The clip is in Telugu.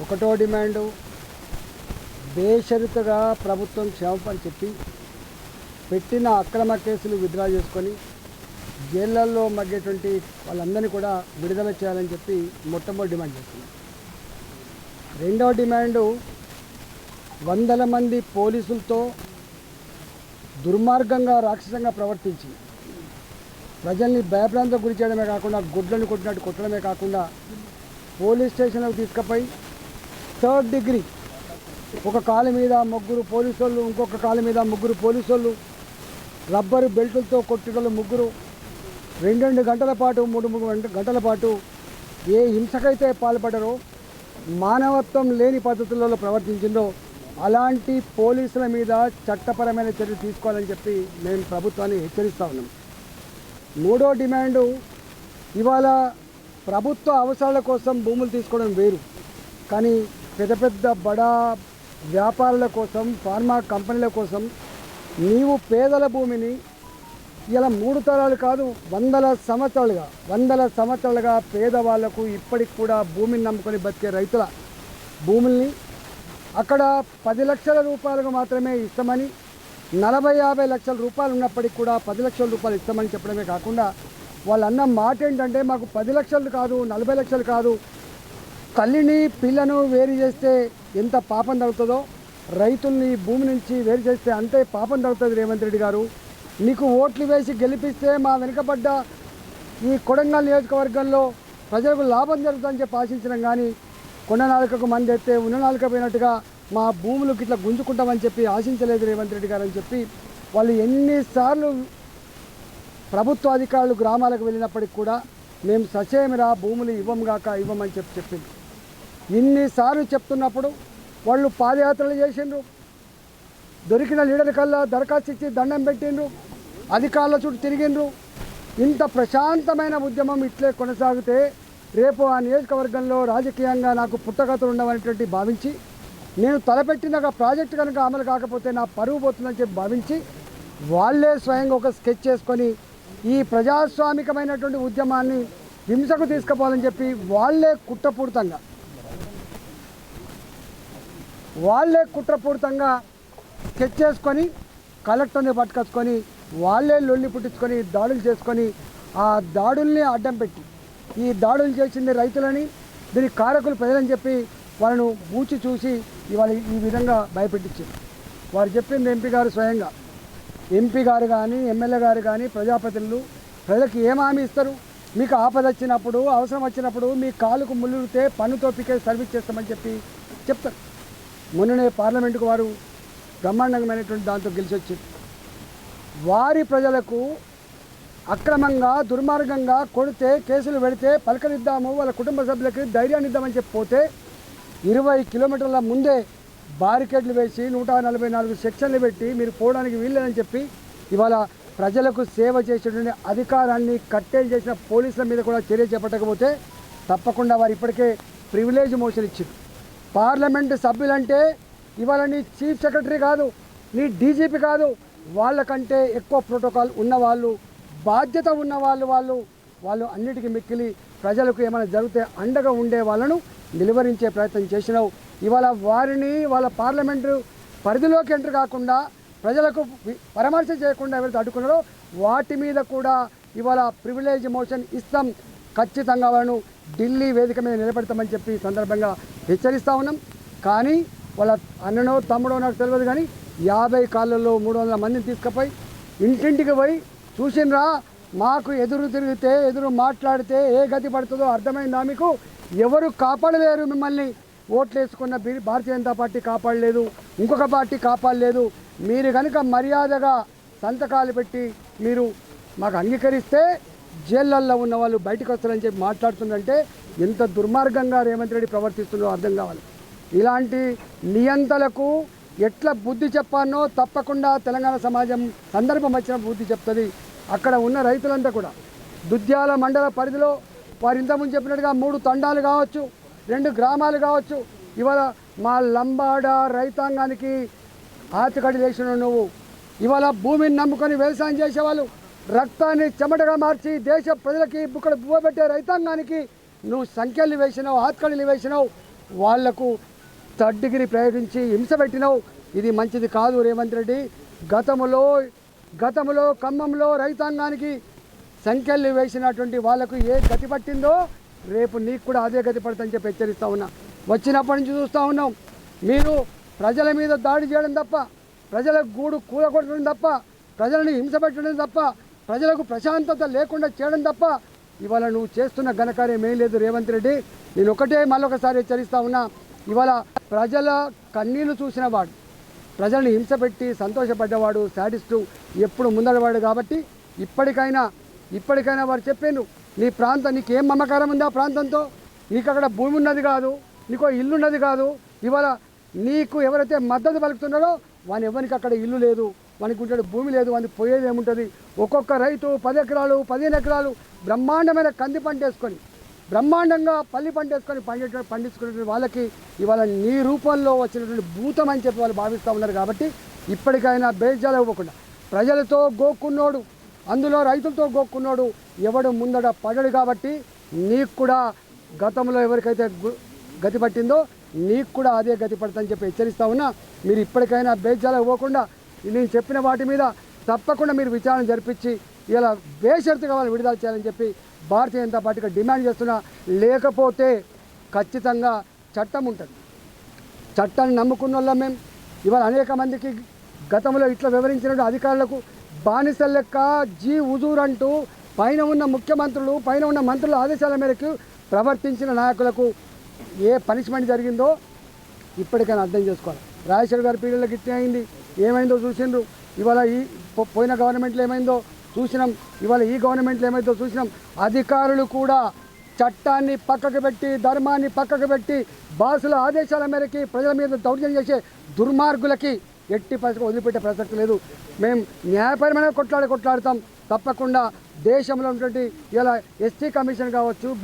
ఒకటో డిమాండు బేషరతుగా ప్రభుత్వం క్షమాపణ చెప్పి పెట్టిన అక్రమ కేసులు విత్డ్రా చేసుకొని జైళ్ళల్లో మగ్గేటువంటి వాళ్ళందరినీ కూడా విడుదల చేయాలని చెప్పి మొట్టమొదటి డిమాండ్ చేస్తున్నాం. రెండవ డిమాండు వందల మంది పోలీసులతో దుర్మార్గంగా రాక్షసంగా ప్రవర్తించి ప్రజల్ని భయభ్రాంతకు గురి చేయడమే కాకుండా గుడ్లను కొట్టినట్టు కొట్టడమే కాకుండా పోలీస్ స్టేషన్లకు తీసుకుపోయి థర్డ్ డిగ్రీ ఒక కాలు మీద ముగ్గురు పోలీసు వాళ్ళు, ఇంకొక కాలు మీద ముగ్గురు పోలీసు వాళ్ళు, రబ్బరు బెల్టులతో కొట్టుటలు ముగ్గురు 2 గంటల పాటు 3 గంటల పాటు ఏ హింసకైతే పాల్పడ్డారో, మానవత్వం లేని పద్ధతులలో ప్రవర్తించిందో అలాంటి పోలీసుల మీద చట్టపరమైన చర్యలు తీసుకోవాలని చెప్పి మేము ప్రభుత్వాన్ని హెచ్చరిస్తూ ఉన్నాం. మూడో డిమాండు ఇవాళ ప్రభుత్వ అవసరాల కోసం భూములు తీసుకోవడం వేరు, కానీ పెద్ద పెద్ద బడా వ్యాపారుల కోసం, ఫార్మా కంపెనీల కోసం నీవు పేదల భూమిని ఇలా 3 తరాలు కాదు 100 సంవత్సరాలుగా పేదవాళ్లకు ఇప్పటికి కూడా భూమిని నమ్ముకొని బతికే రైతుల భూముల్ని అక్కడ 10 లక్షల రూపాయలకు మాత్రమే ఇస్తామని, 40-50 లక్షల రూపాయలు ఉన్నప్పటికి కూడా 10 లక్షల రూపాయలు ఇస్తామని చెప్పడమే కాకుండా వాళ్ళన్న మాట ఏంటంటే మాకు 10 లక్షలు కాదు 40 లక్షలు కాదు, తల్లిని పిల్లను వేరు చేస్తే ఎంత పాపం తగ్గుతుందో రైతుల్ని భూమి నుంచి వేరు చేస్తే అంతే పాపం తగ్గుతుంది. రేవంత్ రెడ్డి గారు, నీకు ఓట్లు వేసి గెలిపిస్తే మా వెనుకబడ్డ ఈ కొడంగల్ నియోజకవర్గంలో ప్రజలకు లాభం జరుగుతుందని చెప్పి ఆశించడం, కానీ కొండ నాలుకకు మంది ఎత్తే ఉన్న నాలుక పోయినట్టుగా మా భూములకు ఇట్లా గుంజుకుంటామని చెప్పి ఆశించలేదు రేవంత్ రెడ్డి గారు అని చెప్పి వాళ్ళు ఎన్నిసార్లు ప్రభుత్వ అధికారులు గ్రామాలకు వెళ్ళినప్పటికి కూడా మేము ససేమిరా భూములు ఇవ్వమని చెప్పింది. ఇన్నిసార్లు చెప్తున్నప్పుడు వాళ్ళు పాదయాత్రలు చేసిండ్రు, దొరికిన లీడర్ కల్లా దరఖాస్తు ఇచ్చి దండం పెట్టిండ్రు, అధికారుల చుట్టూ తిరిగిండ్రు. ఇంత ప్రశాంతమైన ఉద్యమం ఇట్లే కొనసాగితే రేపు ఆ నియోజకవర్గంలో రాజకీయంగా నాకు పుట్టగతులు ఉండవనేటువంటి భావించి, నేను తలపెట్టిన ప్రాజెక్టు కనుక అమలు కాకపోతే నా పరువు పోతుందని చెప్పి భావించి వాళ్ళే స్వయంగా ఒక స్కెచ్ చేసుకొని ఈ ప్రజాస్వామికమైనటువంటి ఉద్యమాన్ని హింసకు తీసుకుపోవాలని చెప్పి వాళ్ళే కుట్రపూరితంగా స్కెచ్ చేసుకొని కలెక్టర్ని పట్టుకొచ్చుకొని వాళ్ళే లొల్లి పుట్టించుకొని దాడులు చేసుకొని ఆ దాడుల్ని అడ్డం పెట్టి ఈ దాడులు చేసింది రైతులని, దీనికి కారకులు ప్రజలని చెప్పి వాళ్ళను బూచి చూసి ఇవాళ ఈ విధంగా భయపెట్టించారు. వారు చెప్పింది స్వయంగా ఎంపీ గారు కానీ ఎమ్మెల్యే గారు కానీ ప్రజాప్రతినిధులు ప్రజలకు ఏం హామీ ఇస్తారు? మీకు ఆపద వచ్చినప్పుడు, అవసరం వచ్చినప్పుడు మీ కాలుకు ముళ్ళుతే పన్నుతో పికే సర్వీస్ చేస్తామని చెప్పి చెప్తారు. మొన్ననే పార్లమెంటుకు వారు బ్రహ్మాండంగామైనటువంటి దాంతో గెలిచి వచ్చారు. వారి ప్రజలకు అక్రమంగా దుర్మార్గంగా కొడితే కేసులు పెడితే పలకరిద్దాము, వాళ్ళ కుటుంబ సభ్యులకి ధైర్యాన్ని ఇద్దామని చెప్పి పోతే 20 కిలోమీటర్ల ముందే బారికేడ్లు వేసి 144 సెక్షన్లు పెట్టి మీరు పోవడానికి వీల్లేదని చెప్పి ఇవాళ ప్రజలకు సేవ చేసేటువంటి అధికారాన్ని కట్టేలు చేసిన పోలీసుల మీద కూడా చర్య చేపట్టకపోతే తప్పకుండా వారు ఇప్పటికే ప్రివిలేజ్ మోషన్ ఇచ్చారు. పార్లమెంటు సభ్యులంటే ఇవాళ నీ చీఫ్ సెక్రటరీ కాదు, నీ డీజీపీ కాదు, వాళ్ళకంటే ఎక్కువ ప్రోటోకాల్ ఉన్నవాళ్ళు, బాధ్యత ఉన్న వాళ్ళు అన్నిటికీ మిక్కిలి ప్రజలకు ఏమైనా జరిగితే అండగా ఉండే వాళ్ళను నిలువరించే ప్రయత్నం చేసినావు. ఇవాళ వారిని వాళ్ళ పార్లమెంటు పరిధిలోకి ఎంటర్ కాకుండా ప్రజలకు పరామర్శ చేయకుండా ఎవరైతే అడ్డుకున్నారో వాటి మీద కూడా ఇవాళ ప్రివిలేజ్ మోషన్ ఇస్తాం, ఖచ్చితంగా వాళ్ళను ఢిల్లీ వేదిక మీద నిలబెడతామని చెప్పి సందర్భంగా హెచ్చరిస్తూ ఉన్నాం. కానీ వాళ్ళ అన్ననో తమ్ముడో నాకు తెలియదు, కానీ 50 కాళ్ళల్లో 300 మందిని తీసుకుపోయి ఇంటింటికి పోయి చూసినరా, మాకు ఎదురు తిరిగితే ఎదురు మాట్లాడితే ఏ గతి పడుతుందో అర్థమైందా? మీకు ఎవరు కాపాడలేరు, మిమ్మల్ని ఓట్లు వేసుకున్న భారతీయ జనతా పార్టీ కాపాడలేదు, ఇంకొక పార్టీ కాపాడలేదు. మీరు కనుక మర్యాదగా సంతకాలు పెట్టి మీరు మాకు అంగీకరిస్తే జైళ్ళల్లో ఉన్న వాళ్ళు బయటకు వస్తారని చెప్పి మాట్లాడుతుందంటే ఎంత దుర్మార్గంగా రేవంత్ రెడ్డి ప్రవర్తిస్తుందో అర్థం కావాలి. ఇలాంటి నియంతలకు ఎట్లా బుద్ధి చెప్పానో తప్పకుండా తెలంగాణ సమాజం సందర్భం వచ్చిన బుద్ధి చెప్తుంది. అక్కడ ఉన్న రైతులంతా కూడా దుద్యాల మండల పరిధిలో వారు ఇంతకుముందు చెప్పినట్టుగా 3 తండాలు కావచ్చు, 2 గ్రామాలు కావచ్చు, ఇవాళ మా లంబాడ రైతాంగానికి ఆతికడి లేచిన నువ్వు ఇవాళ భూమిని నమ్ముకొని వ్యవసాయం చేసేవాళ్ళు రక్తాన్ని చెమటగా మార్చి దేశ ప్రజలకి బుక్కడు బువ్వ పెట్టే రైతాంగానికి నువ్వు సంఖ్యలు వేసినావు, ఆత్కళ్ళు వేసినావు. వాళ్లకు థర్డ్ డిగ్రీ ప్రయోగించి హింస పెట్టినావు. ఇది మంచిది కాదు రేవంత్ రెడ్డి. గతంలో ఖమ్మంలో రైతాంగానికి సంఖ్యలు వేసినటువంటి వాళ్లకు ఏ గతి పట్టిందో రేపు నీకు కూడా అదే గతి పడుతుందని చెప్పి హెచ్చరిస్తూ ఉన్నా. వచ్చినప్పటి నుంచి చూస్తూ ఉన్నాం, మీరు ప్రజల మీద దాడి చేయడం తప్ప, ప్రజల గూడు కూలగొట్టడం తప్ప, ప్రజలను హింస పెట్టడం తప్ప, ప్రజలకు ప్రశాంతత లేకుండా చేయడం తప్ప ఇవాళ నువ్వు చేస్తున్న ఘనకార్యం ఏం లేదు రేవంత్ రెడ్డి. నేను ఒకటే మళ్ళొకసారి హెచ్చరిస్తూ ఉన్నా, ఇవాళ ప్రజల కన్నీళ్లు చూసిన వాడు, ప్రజల్ని హింస పెట్టి సంతోషపడ్డవాడు, శాడిస్టు ఎప్పుడు ముందడవాడు. కాబట్టి ఇప్పటికైనా వారు చెప్పాను, నీ ప్రాంతం నీకేం మమకారం ఉంది ఆ ప్రాంతంతో? నీకు అక్కడ భూమి ఉన్నది కాదు, నీకు ఇల్లు ఉన్నది కాదు. ఇవాళ నీకు ఎవరైతే మద్దతు పలుకుతున్నారో వాని ఎవరికి అక్కడ ఇల్లు లేదు, వానికి ఉంటే భూమి లేదు, వానికి పోయేది ఏముంటుంది? ఒక్కొక్క రైతు 10 ఎకరాలు 15 ఎకరాలు బ్రహ్మాండమైన కంది పంట వేసుకొని, బ్రహ్మాండంగా పల్లి పంట వేసుకొని పండించుకునే వాళ్ళకి ఇవాళ నీ రూపంలో వచ్చినటువంటి భూతం అని చెప్పి వాళ్ళు భావిస్తూ ఉన్నారు. కాబట్టి ఇప్పటికైనా బేజాలు ఇవ్వకుండా, ప్రజలతో గోక్కున్నోడు, అందులో రైతులతో గోక్కున్నోడు ఎవడు ముందడ పడడు. కాబట్టి నీకు కూడా గతంలో ఎవరికైతే గతి పట్టిందో నీకు కూడా అదే గతి పడుతుందని చెప్పి హెచ్చరిస్తూ ఉన్నా. మీరు ఇప్పటికైనా బేజాలు ఇవ్వకుండా నేను చెప్పిన వాటి మీద తప్పకుండా మీరు విచారణ జరిపించి ఇలా బేషరతుగా వాళ్ళు విడుదల చేయాలని చెప్పి భారతీయ జనతా పార్టీగా డిమాండ్ చేస్తున్నా. లేకపోతే ఖచ్చితంగా చట్టం ఉంటుంది. చట్టాన్ని నమ్ముకున్న వాళ్ళం మేము. ఇవాళ అనేక మందికి గతంలో ఇట్లా వివరించిన అధికారులకు బానిసల లెక్క జీ హుజూర్ అంటూ పైన ఉన్న ముఖ్యమంత్రులు, పైన ఉన్న మంత్రుల ఆదేశాల మేరకు ప్రవర్తించిన నాయకులకు ఏ పనిష్మెంట్ జరిగిందో ఇప్పటికైనా అర్థం చేసుకోవాలి. రాజశేఖర్ గారి పీరియడ్లో ఇట్లా అయింది, ఏమైందో చూసిండ్రు. ఇవాళ ఈ పోయిన గవర్నమెంట్లో ఏమైందో చూసినాం, ఇవాళ ఈ గవర్నమెంట్లో ఏమైందో చూసినాం. అధికారులు కూడా చట్టాన్ని పక్కకు పెట్టి, ధర్మాన్ని పక్కకు పెట్టి, బాసుల ఆదేశాల మేరకు ప్రజల మీద దౌర్జన్యం చేసే దుర్మార్గులకి ఎట్టి పరిస్థితి వదిలిపెట్టే ప్రసక్తి లేదు. మేము న్యాయపరమైన కొట్లాడతాం తప్పకుండా. దేశంలో ఉన్నటువంటి ఇలా ఎస్టీ కమిషన్ కావచ్చు,